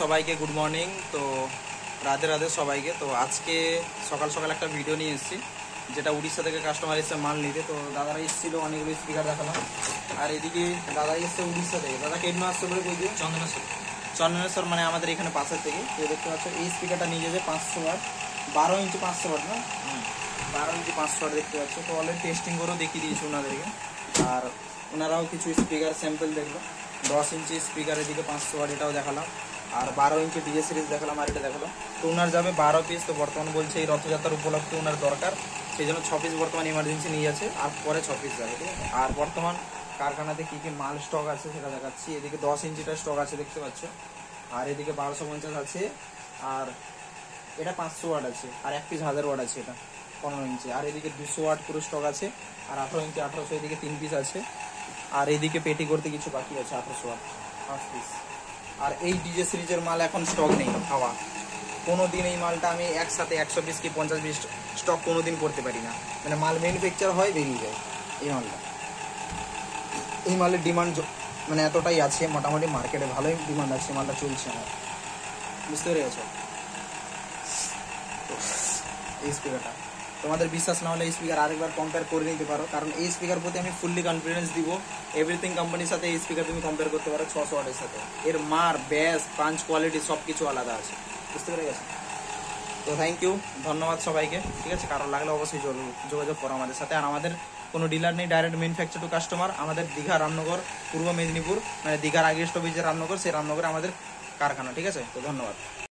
সবাইকে good morning. তো রাধে রাধে সবাইকে। তো আজকে সকাল সকাল একটা ভিডিও নিয়ে এসেছি, যেটা উড়িষ্যা থেকে কাস্টমার এসছে মাল নিতে। তো দাদারা এসেছিল, অনেকগুলো স্পিকার দেখালাম। আর এদিকে দাদা এসছে উড়িষ্যা থেকে। দাদা কেন আসছে বলে বই দিয়ে চন্দনেশ্বর মানে আমাদের এখানে পাশের থেকে। তো দেখতে পাচ্ছ এই স্পিকারটা নিয়ে যাবে 500 ওয়াট, 12 ইঞ্চি 500 ওয়াট না, 12 ইঞ্চি 500 ওয়াট দেখতে পাচ্ছ। তো অলরেডি টেস্টিং করেও দেখিয়ে দিয়েছি ওনাদেরকে। আর ওনারাও কিছু স্পিকার স্যাম্পল দেখলো। 10 ইঞ্চি স্পিকার এদিকে 500 ওয়াট, এটাও দেখালাম। আর 12 ইঞ্চি ডিজে সিরিজ দেখালাম, আর এটা দেখালাম। তো ওনার যাবে 12 পিস। তো বর্তমানে বলছে এই রথযাত্রার উপলক্ষে ওনার দরকার, সেই জন্য 6 পিস বর্তমান ইমার্জেন্সি নিয়ে যাচ্ছে, আর পরে 6 পিস যাবে, ঠিক আছে। আর বর্তমান কারখানাতে কী কী মাল স্টক আছে সেটা দেখাচ্ছি। এদিকে 10 ইঞ্চিটা স্টক আছে দেখতে পাচ্ছ, আর এদিকে 1250 আছে, আর এটা 500 ওয়াট আছে, আর 1 পিস 1000 ওয়াট আছে, এটা 15 ইঞ্চি। আর এদিকে 200 ওয়াট পুরো স্টক আছে, আর 18 ইঞ্চি 1800, এদিকে 3 পিস আছে। আর এইদিকে পেটি করতে কিছু বাকি আছে 1800 ওয়াট 5 পিস। আর এই ডিজে সিরিজের মাল এখন স্টক নেই হাওয়া। কোনো দিন এই মালটা আমি একসাথে 100 পিস কি 50 পিস স্টক কোনো দিন করতে পারি না। মানে মাল ম্যানুফ্যাকচার হয়, বেরিয়ে যায় এই মালটা। এই মালের ডিমান্ড মানে এতটাই আছে, মোটামুটি মার্কেটে ভালোই ডিমান্ড আছে, মালটা চলছে আমার, বুঝতে পেরে গেছো। এই স্পিকারটা তোমাদের বিশ্বাস না হলে এই স্পিকার আরেকবার কম্পেয়ার করে নিতে পারো, কারণ এই স্পিকার প্রতি আমি ফুললি কনফিডেন্স দিব। এভরিথিং কোম্পানির সাথে এই স্পিকার তুমি কম্পেয়ার করতে পারো 600 ওয়াটের সাথে। এর মার, ব্যাস, পাঞ্চ কোয়ালিটি সব কিছু আলাদা আছে, বুঝতে পেরে গেছো। তো থ্যাংক ইউ, ধন্যবাদ সবাইকে, ঠিক আছে। কারো লাগলে অবশ্যই যোগাযোগ করো আমাদের সাথে। আর আমাদের কোনো ডিলার নেই, ডাইরেক্ট ম্যানুফ্যাকচার টু কাস্টমার। আমাদের দীঘা, রামনগর, পূর্ব মেদিনীপুর, মানে দীঘার আগে স্টপেজে রামনগর, সেই রামনগরে আমাদের কারখানা, ঠিক আছে। তো ধন্যবাদ।